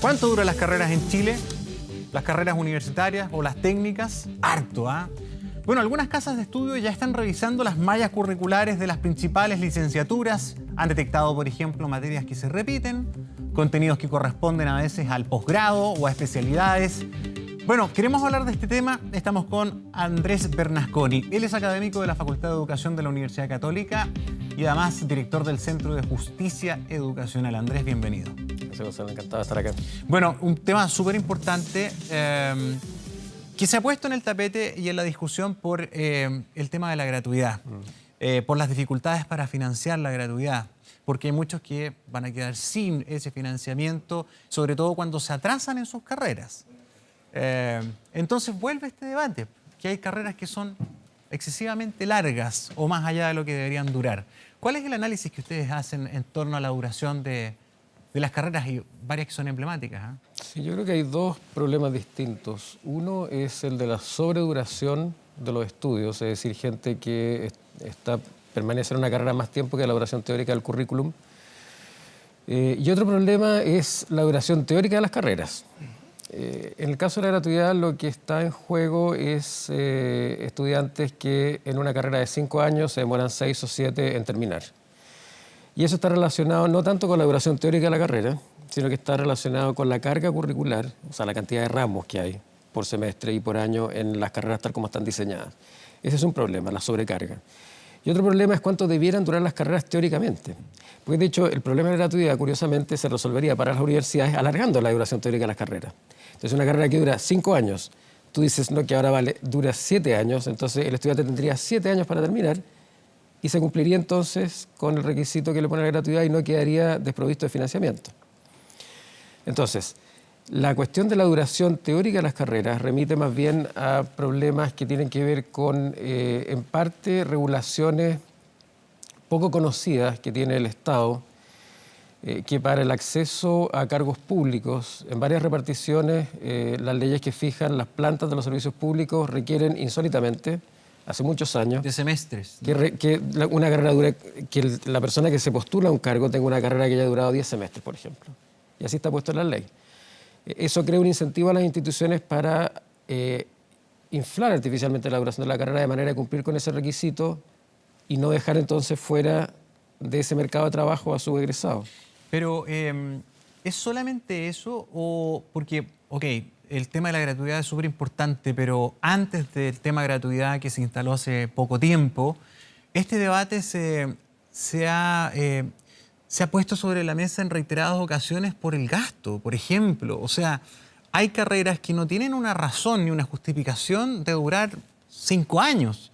¿Cuánto duran las carreras en Chile? Las carreras universitarias o las técnicas, harto, ¿ah? Bueno, algunas casas de estudio ya están revisando las mallas curriculares de las principales licenciaturas. Han detectado, por ejemplo, materias que se repiten, contenidos que corresponden a veces al posgrado o a especialidades. Bueno, queremos hablar de este tema. Estamos con Andrés Bernasconi. Él es académico de la Facultad de Educación de la Universidad Católica y además director del Centro de Justicia Educacional. Andrés, bienvenido. Gracias, Gonzalo. Encantado de estar acá. Bueno, un tema súper importante que se ha puesto en el tapete y en la discusión por el tema de la gratuidad, por las dificultades para financiar la gratuidad, porque hay muchos que van a quedar sin ese financiamiento, sobre todo cuando se atrasan en sus carreras. Entonces vuelve este debate, que hay carreras que son excesivamente largas o más allá de lo que deberían durar. ¿Cuál es el análisis que ustedes hacen en torno a la duración de las carreras y varias que son emblemáticas? Sí, yo creo que hay dos problemas distintos. Uno es el de la sobreduración de los estudios, es decir, gente que permanece en una carrera más tiempo que la duración teórica del currículum. Y otro problema es la duración teórica de las carreras. En el caso de la gratuidad, lo que está en juego es estudiantes que en una carrera de 5 años se demoran 6 o 7 en terminar. Y eso está relacionado no tanto con la duración teórica de la carrera, sino que está relacionado con la carga curricular, o sea, la cantidad de ramos que hay por semestre y por año en las carreras tal como están diseñadas. Ese es un problema, la sobrecarga. Y otro problema es cuánto debieran durar las carreras teóricamente. Porque, de hecho, el problema de la gratuidad, curiosamente, se resolvería para las universidades alargando la duración teórica de las carreras. Entonces, una carrera que dura 5 años, tú dices, no, que ahora dura 7 años, entonces el estudiante tendría 7 años para terminar y se cumpliría entonces con el requisito que le pone la gratuidad y no quedaría desprovisto de financiamiento. Entonces, la cuestión de la duración teórica de las carreras remite más bien a problemas que tienen que ver con, en parte, regulaciones poco conocidas que tiene el Estado, que para el acceso a cargos públicos, en varias reparticiones, las leyes que fijan las plantas de los servicios públicos requieren insólitamente, hace muchos años, de semestres, que una carrera dure, que la persona que se postula a un cargo tenga una carrera que haya durado 10 semestres, por ejemplo. Y así está puesto en la ley. Eso crea un incentivo a las instituciones para inflar artificialmente la duración de la carrera de manera de cumplir con ese requisito y no dejar entonces fuera de ese mercado de trabajo a sus egresados. Pero, ¿es solamente eso o porque, ok, el tema de la gratuidad es súper importante, pero antes del tema de gratuidad que se instaló hace poco tiempo, este debate se ha puesto sobre la mesa en reiteradas ocasiones por el gasto, por ejemplo. O sea, hay carreras que no tienen una razón ni una justificación de durar 5 años.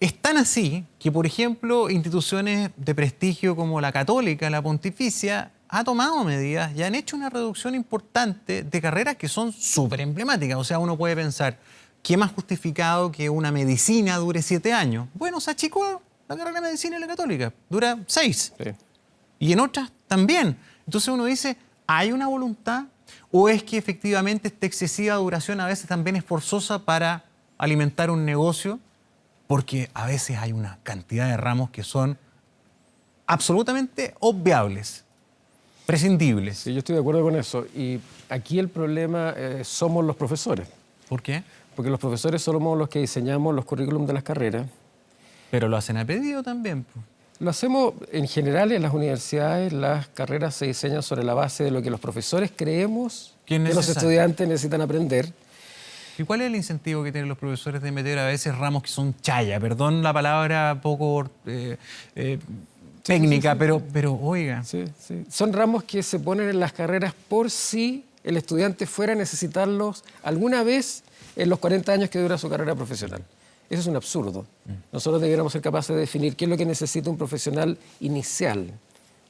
Es tan así que, por ejemplo, instituciones de prestigio como la Católica, la Pontificia, ha tomado medidas y han hecho una reducción importante de carreras que son súper emblemáticas. O sea, uno puede pensar, ¿qué más justificado que una medicina dure 7 años? Bueno, se achicó la carrera de medicina en la Católica, dura 6. Sí. Y en otras también. Entonces uno dice, ¿hay una voluntad? ¿O es que efectivamente esta excesiva duración a veces también es forzosa para alimentar un negocio? Porque a veces hay una cantidad de ramos que son absolutamente obviables, prescindibles. Sí, yo estoy de acuerdo con eso. Y aquí el problema somos los profesores. ¿Por qué? Porque los profesores somos los que diseñamos los currículums de las carreras. Pero lo hacen a pedido también. Lo hacemos en general en las universidades. Las carreras se diseñan sobre la base de lo que los profesores creemos que los estudiantes necesitan aprender. ¿Y cuál es el incentivo que tienen los profesores de meter a veces ramos que son chaya? Perdón la palabra poco técnica, sí. Pero oiga. Sí. Son ramos que se ponen en las carreras por si el estudiante fuera a necesitarlos alguna vez en los 40 años que dura su carrera profesional. Eso es un absurdo. Nosotros debiéramos ser capaces de definir qué es lo que necesita un profesional inicial,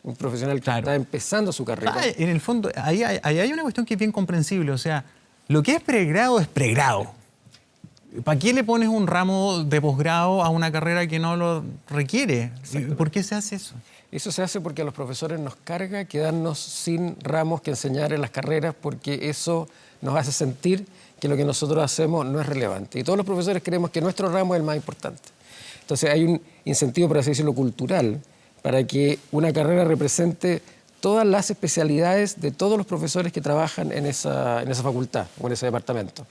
un profesional que está empezando su carrera. En el fondo, ahí hay una cuestión que es bien comprensible. O sea, lo que es pregrado es pregrado. ¿Para qué le pones un ramo de posgrado a una carrera que no lo requiere? ¿Por qué se hace eso? Eso se hace porque a los profesores nos carga quedarnos sin ramos que enseñar en las carreras, porque eso nos hace sentir que lo que nosotros hacemos no es relevante. Y todos los profesores creemos que nuestro ramo es el más importante. Entonces hay un incentivo, por así decirlo, cultural, para que una carrera represente todas las especialidades de todos los profesores que trabajan en esa facultad o en ese departamento.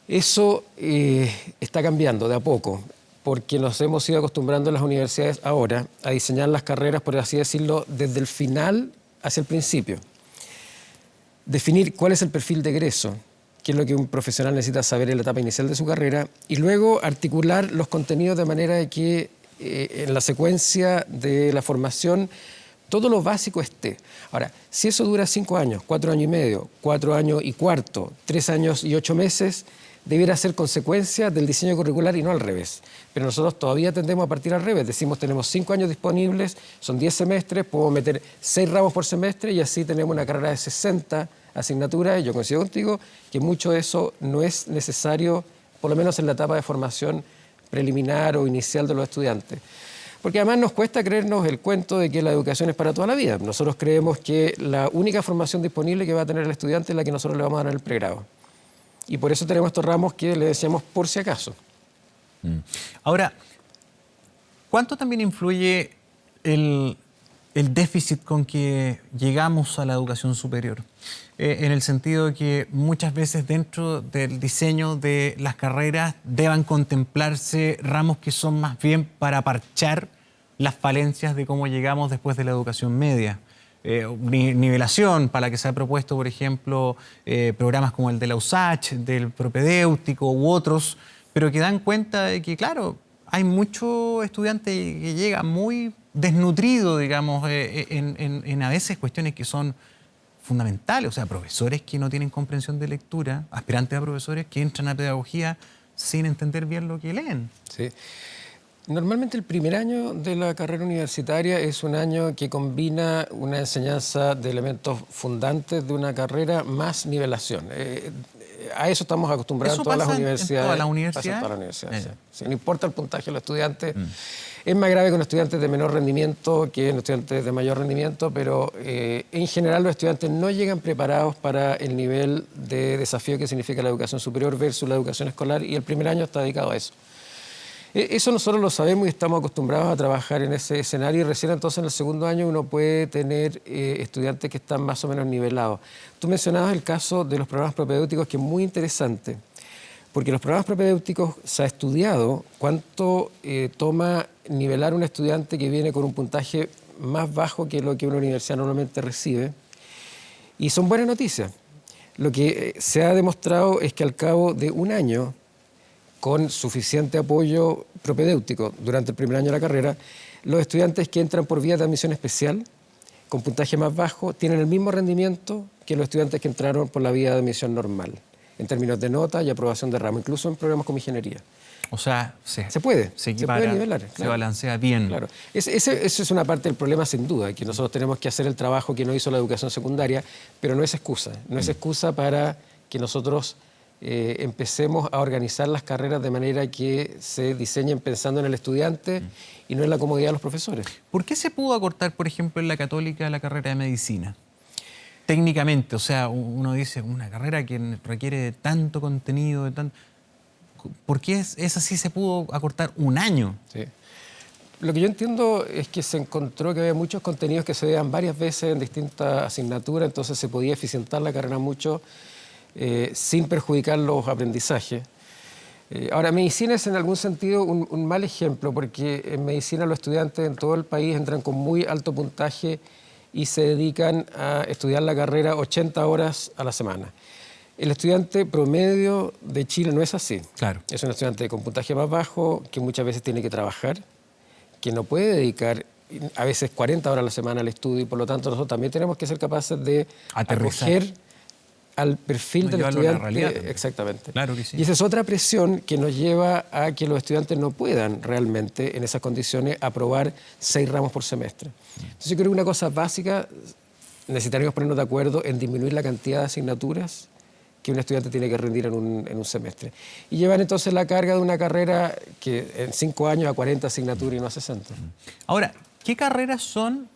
Eso está cambiando de a poco, porque nos hemos ido acostumbrando en las universidades ahora a diseñar las carreras, por así decirlo, desde el final hacia el principio. Definir cuál es el perfil de egreso, qué es lo que un profesional necesita saber en la etapa inicial de su carrera, y luego articular los contenidos de manera de que en la secuencia de la formación todo lo básico esté. Ahora, si eso dura 5 años, 4 años y medio, 4 años y cuarto, 3 años y 8 meses, debiera ser consecuencia del diseño curricular y no al revés. Pero nosotros todavía tendemos a partir al revés. Decimos, tenemos 5 años disponibles, son 10 semestres, podemos meter 6 ramos por semestre y así tenemos una carrera de 60 asignaturas. Y yo coincido contigo que mucho de eso no es necesario, por lo menos en la etapa de formación preliminar o inicial de los estudiantes. Porque además nos cuesta creernos el cuento de que la educación es para toda la vida. Nosotros creemos que la única formación disponible que va a tener el estudiante es la que nosotros le vamos a dar en el pregrado. Y por eso tenemos estos ramos que le decíamos por si acaso. Ahora, ¿cuánto también influye el déficit con que llegamos a la educación superior? En el sentido de que muchas veces dentro del diseño de las carreras deban contemplarse ramos que son más bien para parchar las falencias de cómo llegamos después de la educación media. Nivelación, para la que se ha propuesto, por ejemplo, programas como el de la USACH, del propedéutico u otros, pero que dan cuenta de que, claro, hay mucho estudiante que llega muy desnutrido, digamos, en a veces cuestiones que son fundamentales. O sea, profesores que no tienen comprensión de lectura, aspirantes a profesores que entran a pedagogía sin entender bien lo que leen. Sí. Normalmente el primer año de la carrera universitaria es un año que combina una enseñanza de elementos fundantes de una carrera más nivelación. A eso estamos acostumbrados en todas las universidades. ¿En todas las universidades? Pasa en todas las universidades, sí. No importa el puntaje de los estudiantes. Es más grave con estudiantes de menor rendimiento que en estudiantes de mayor rendimiento, pero en general los estudiantes no llegan preparados para el nivel de desafío que significa la educación superior versus la educación escolar, y el primer año está dedicado a eso. Eso nosotros lo sabemos y estamos acostumbrados a trabajar en ese escenario, y recién entonces en el segundo año uno puede tener estudiantes que están más o menos nivelados. Tú mencionabas el caso de los programas propedéuticos, que es muy interesante, porque los programas propedéuticos se ha estudiado cuánto toma nivelar un estudiante que viene con un puntaje más bajo que lo que una universidad normalmente recibe, y son buenas noticias. Lo que se ha demostrado es que al cabo de un año, con suficiente apoyo propedéutico durante el primer año de la carrera, los estudiantes que entran por vía de admisión especial, con puntaje más bajo, tienen el mismo rendimiento que los estudiantes que entraron por la vía de admisión normal, en términos de nota y aprobación de ramo, incluso en programas como ingeniería. O sea, se puede nivelar. Se claro. balancea bien. Claro. Esa es una parte del problema, sin duda, que nosotros tenemos que hacer el trabajo que no hizo la educación secundaria, pero no es excusa. No es excusa para que nosotros empecemos a organizar las carreras de manera que se diseñen pensando en el estudiante y no en la comodidad de los profesores. ¿Por qué se pudo acortar, por ejemplo, en la Católica la carrera de medicina? Técnicamente, o sea, uno dice, una carrera que requiere de tanto contenido, ¿por qué esa sí se pudo acortar un año? Sí. Lo que yo entiendo es que se encontró que había muchos contenidos que se veían varias veces en distintas asignaturas, entonces se podía eficientar la carrera mucho sin perjudicar los aprendizajes. Ahora, medicina es en algún sentido un mal ejemplo, porque en medicina los estudiantes en todo el país entran con muy alto puntaje y se dedican a estudiar la carrera 80 horas a la semana. El estudiante promedio de Chile no es así. Claro. Es un estudiante con puntaje más bajo, que muchas veces tiene que trabajar, que no puede dedicar a veces 40 horas a la semana al estudio, y por lo tanto nosotros también tenemos que ser capaces de acoger al perfil del estudiante. Exactamente. Claro que sí. Y esa es otra presión que nos lleva a que los estudiantes no puedan realmente en esas condiciones aprobar 6 ramos por semestre. Entonces yo creo que una cosa básica, necesitaríamos ponernos de acuerdo en disminuir la cantidad de asignaturas que un estudiante tiene que rendir en un semestre. Y llevar entonces la carga de una carrera que en 5 años a 40 asignaturas y no a 60. Ahora, ¿qué carreras son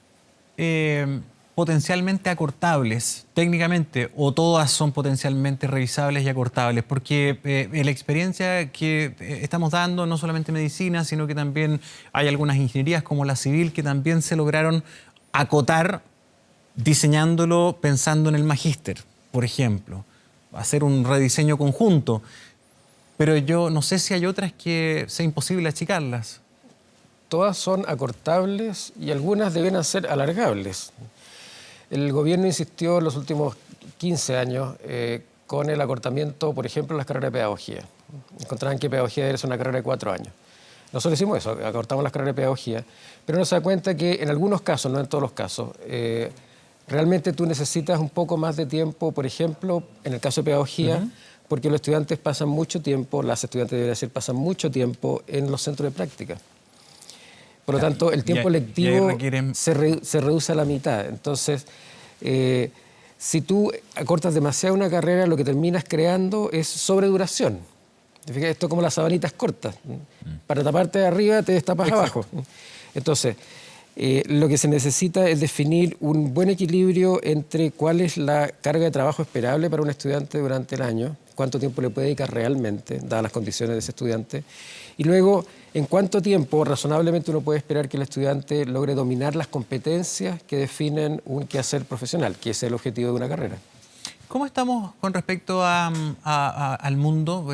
potencialmente acortables técnicamente, o todas son potencialmente revisables y acortables? Porque en la experiencia que estamos dando, no solamente medicina, sino que también hay algunas ingenierías como la civil que también se lograron acotar diseñándolo pensando en el magíster, por ejemplo, hacer un rediseño conjunto. Pero yo no sé si hay otras que sea imposible achicarlas. Todas son acortables y algunas deben ser alargables. El gobierno insistió en los últimos 15 años con el acortamiento, por ejemplo, de las carreras de pedagogía. Encontraban que pedagogía debe ser una carrera de 4 años. Nosotros hicimos eso, acortamos las carreras de pedagogía, pero uno se da cuenta que en algunos casos, no en todos los casos, realmente tú necesitas un poco más de tiempo, por ejemplo, en el caso de pedagogía, porque los estudiantes pasan mucho tiempo, las estudiantes deberían decir, pasan mucho tiempo en los centros de práctica. Por lo tanto, el tiempo lectivo se reduce a la mitad. Entonces, si tú acortas demasiado una carrera, lo que terminas creando es sobreduración. Esto es como las sabanitas cortas. Para taparte de arriba, te destapas abajo. Entonces, lo que se necesita es definir un buen equilibrio entre cuál es la carga de trabajo esperable para un estudiante durante el año, cuánto tiempo le puede dedicar realmente, dadas las condiciones de ese estudiante, y luego en cuánto tiempo razonablemente uno puede esperar que el estudiante logre dominar las competencias que definen un quehacer profesional, que es el objetivo de una carrera. ¿Cómo estamos con respecto al mundo?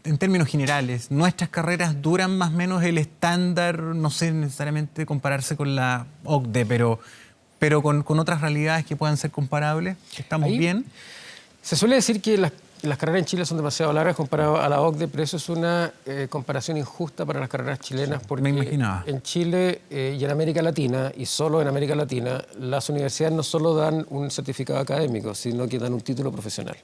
En términos generales, ¿nuestras carreras duran más o menos el estándar? No sé necesariamente compararse con la OCDE, pero con otras realidades que puedan ser comparables. ¿Estamos bien? Se suele decir que las carreras en Chile son demasiado largas comparado a la OCDE, pero eso es una comparación injusta para las carreras chilenas, porque me imaginaba. En Chile y en América Latina, y solo en América Latina, las universidades no solo dan un certificado académico, sino que dan un título profesional.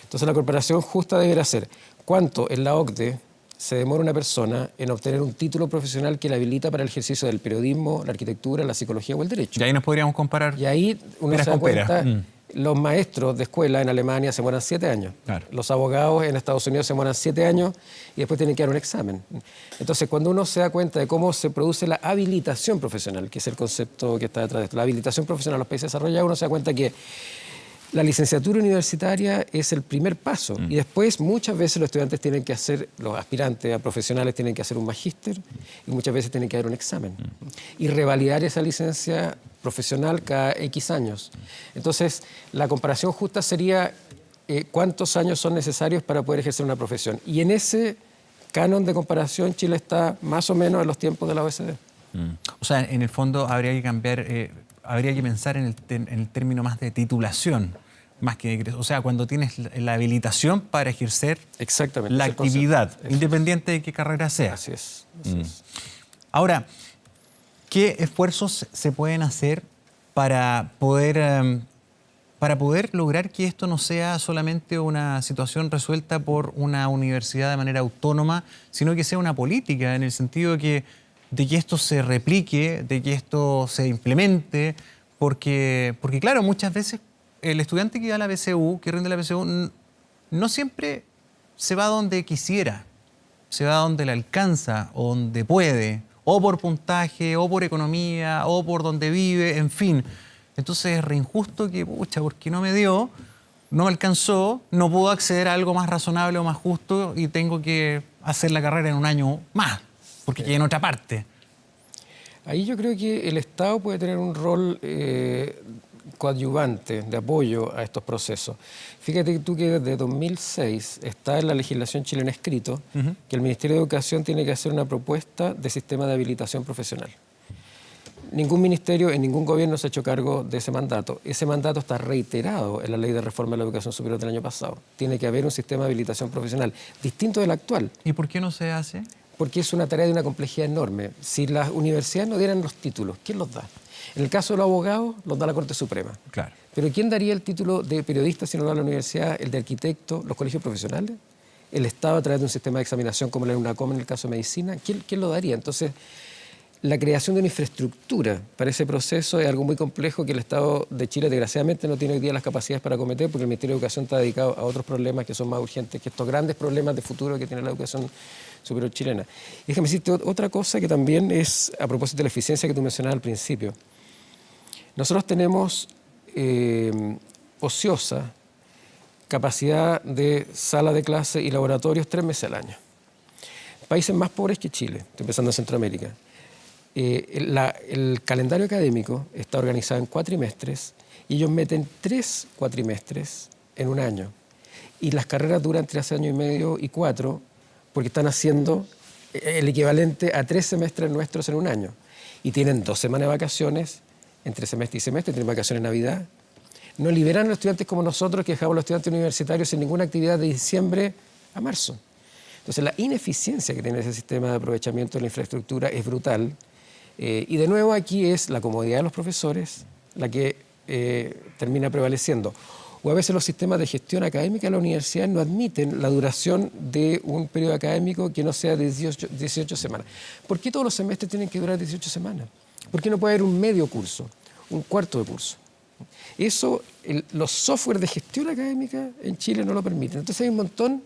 Entonces la comparación justa debería ser cuánto en la OCDE se demora una persona en obtener un título profesional que la habilita para el ejercicio del periodismo, la arquitectura, la psicología o el derecho. Y ahí nos podríamos comparar. Y ahí uno se da cuenta, los maestros de escuela en Alemania se demoran 7 años. Claro. Los abogados en Estados Unidos se demoran 7 años y después tienen que dar un examen. Entonces, cuando uno se da cuenta de cómo se produce la habilitación profesional, que es el concepto que está detrás de esto, la habilitación profesional en los países desarrollados, uno se da cuenta que la licenciatura universitaria es el primer paso y después muchas veces los estudiantes tienen que hacer, los aspirantes a profesionales tienen que hacer un magíster y muchas veces tienen que dar un examen y revalidar esa licencia profesional cada X años. Entonces, la comparación justa sería cuántos años son necesarios para poder ejercer una profesión. Y en ese canon de comparación Chile está más o menos en los tiempos de la OECD. O sea, en el fondo habría que cambiar, habría que pensar en el término más de titulación. Más que, o sea, cuando tienes la habilitación para ejercer la actividad, independiente de qué carrera sea. Así es. Ahora, ¿qué esfuerzos se pueden hacer para poder lograr que esto no sea solamente una situación resuelta por una universidad de manera autónoma, sino que sea una política, en el sentido de que esto se replique, de que esto se implemente, porque claro, muchas veces el estudiante que da la BCU, que rinde la BCU, no siempre se va donde quisiera, se va donde le alcanza o donde puede, o por puntaje, o por economía, o por donde vive, en fin. Entonces es re injusto que, pucha, porque no me dio, no me alcanzó, no puedo acceder a algo más razonable o más justo y tengo que hacer la carrera en un año más, porque quedé en otra parte. Ahí yo creo que el Estado puede tener un rol coadyuvante, de apoyo a estos procesos. Fíjate tú que desde 2006 está en la legislación chilena escrito que el Ministerio de Educación tiene que hacer una propuesta de sistema de habilitación profesional. Ningún ministerio en ningún gobierno se ha hecho cargo de ese mandato. Ese mandato está reiterado en la Ley de Reforma de la Educación Superior del año pasado. Tiene que haber un sistema de habilitación profesional distinto del actual. ¿Y por qué no se hace? Porque es una tarea de una complejidad enorme. Si las universidades no dieran los títulos, ¿quién los da? En el caso de los abogados, los da la Corte Suprema. Claro. Pero ¿quién daría el título de periodista si no lo da la universidad, el de arquitecto, los colegios profesionales? ¿El Estado a través de un sistema de examinación como la UNACOM en el caso de medicina? ¿Quién lo daría? Entonces, la creación de una infraestructura para ese proceso es algo muy complejo que el Estado de Chile, desgraciadamente, no tiene hoy día las capacidades para acometer porque el Ministerio de Educación está dedicado a otros problemas que son más urgentes que estos grandes problemas de futuro que tiene la educación superior chilena. Y déjame decirte otra cosa que también es, a propósito de la eficiencia que tú mencionabas al principio. Nosotros tenemos ociosa capacidad de sala de clase y laboratorios 3 meses al año. Países más pobres que Chile, estoy pensando en Centroamérica, el calendario académico está organizado en cuatrimestres y ellos meten 3 cuatrimestres en un año. Y las carreras duran 3 años y medio y 4 porque están haciendo el equivalente a 3 semestres nuestros en un año. Y tienen 2 semanas de vacaciones entre semestre y semestre, tienen vacaciones de Navidad. No liberan a los estudiantes como nosotros, que dejamos a los estudiantes universitarios sin ninguna actividad de diciembre a marzo. Entonces, la ineficiencia que tiene ese sistema de aprovechamiento de la infraestructura es brutal. Y de nuevo aquí es la comodidad de los profesores la que termina prevaleciendo. O a veces los sistemas de gestión académica de la universidad no admiten la duración de un periodo académico que no sea de 18 semanas. ¿Por qué todos los semestres tienen que durar 18 semanas? ¿Por qué no puede haber un medio curso, un cuarto de curso? Eso, los software de gestión académica en Chile no lo permiten. Entonces hay un montón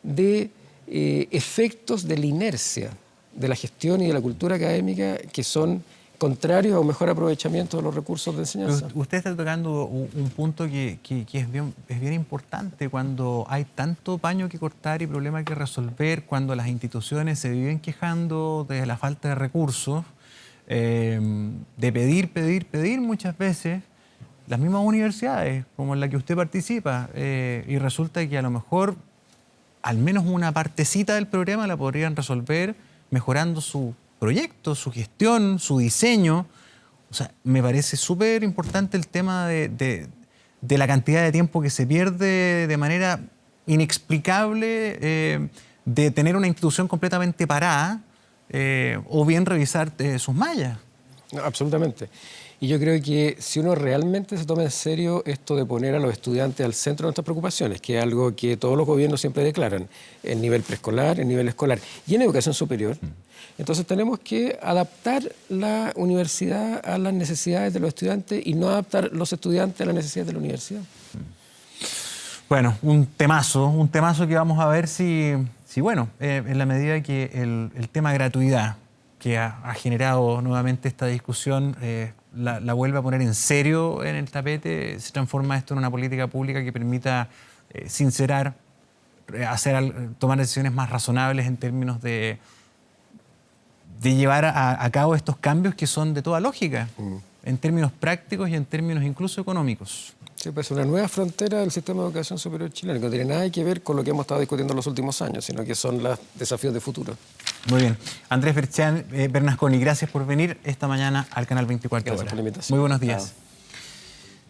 de efectos de la inercia de la gestión y de la cultura académica que son contrarios a un mejor aprovechamiento de los recursos de enseñanza. Pero usted está tocando un punto que es bien importante cuando hay tanto paño que cortar y problema que resolver, cuando las instituciones se viven quejando de la falta de recursos, de pedir muchas veces, las mismas universidades como en la que usted participa, y resulta que a lo mejor al menos una partecita del problema la podrían resolver mejorando su proyecto, su gestión, su diseño. O sea, me parece súper importante el tema de la cantidad de tiempo que se pierde de manera inexplicable, de tener una institución completamente parada, o bien revisar sus mallas. No, absolutamente. Y yo creo que si uno realmente se toma en serio esto de poner a los estudiantes al centro de nuestras preocupaciones, que es algo que todos los gobiernos siempre declaran, en nivel preescolar, en nivel escolar y en educación superior, entonces tenemos que adaptar la universidad a las necesidades de los estudiantes y no adaptar los estudiantes a las necesidades de la universidad. Bueno, un temazo que vamos a ver si bueno, en la medida que el tema gratuidad que ha generado nuevamente esta discusión, la vuelve a poner en serio en el tapete, se transforma esto en una política pública que permita sincerar, tomar decisiones más razonables en términos de llevar a cabo estos cambios que son de toda lógica, en términos prácticos y en términos incluso económicos. Sí, pues una nueva frontera del sistema de educación superior chileno, que no tiene nada que ver con lo que hemos estado discutiendo en los últimos años, sino que son los desafíos de futuro. Muy bien. Andrés Bernasconi, gracias por venir esta mañana al canal 24 Horas. Gracias por la invitación. Muy buenos días.